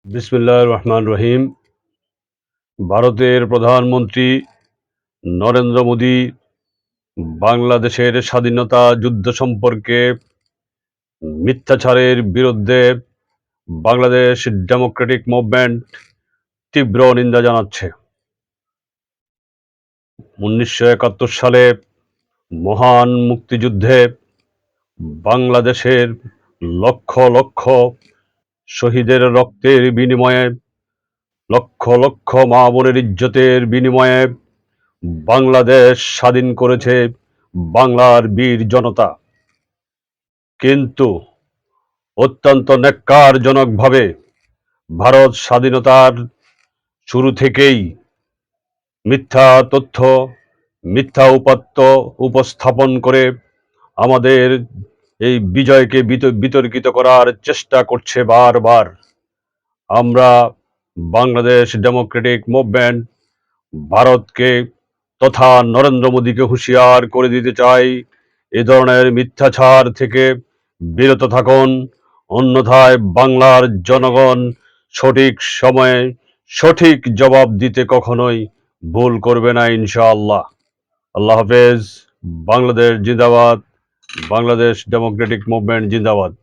বিসমিল্লাহির রহমান রহিম। ভারতের প্রধানমন্ত্রী নরেন্দ্র মোদী বাংলাদেশের স্বাধীনতা যুদ্ধ সম্পর্কে মিথ্যাচারের বিরুদ্ধে বাংলাদেশ ডেমোক্রেটিক মুভমেন্ট তীব্র নিন্দা জানাচ্ছে। 1971 সালে মহান মুক্তিযুদ্ধে বাংলাদেশের লক্ষ লক্ষ শহীদের রক্তের বিনিময়ে, লক্ষ লক্ষ মা বোনের ইজ্জতের বিনিময়ে বাংলাদেশ স্বাধীন করেছে বাংলার বীর জনতা। কিন্তু অত্যন্ত ন্যক্কারজনকভাবে ভারত স্বাধীনতার শুরু থেকেই মিথ্যা তথ্য, মিথ্যা উপাত্ত উপস্থাপন করে আমাদের এই বিজয়কে বিতর্কিত করার চেষ্টা করছে বারবার। আমরা বাংলাদেশ ডেমোক্রেটিক মুভমেন্ট ভারতকে তথা নরেন্দ্র মোদীকে হুঁশিয়ার করে দিতে চাই, এ ধরনের মিথ্যাচার থেকে বিরত থাকুন, অন্যথায় বাংলার জনগণ সঠিক সময়ে সঠিক জবাব দিতে কখনোই ভুল করবে না ইনশাআল্লাহ। আল্লাহ হাফেজ। বাংলাদেশ জিন্দাবাদ। বাংলাদেশ ডেমোক্রেটিক মুভমেন্ট জিন্দাবাদ।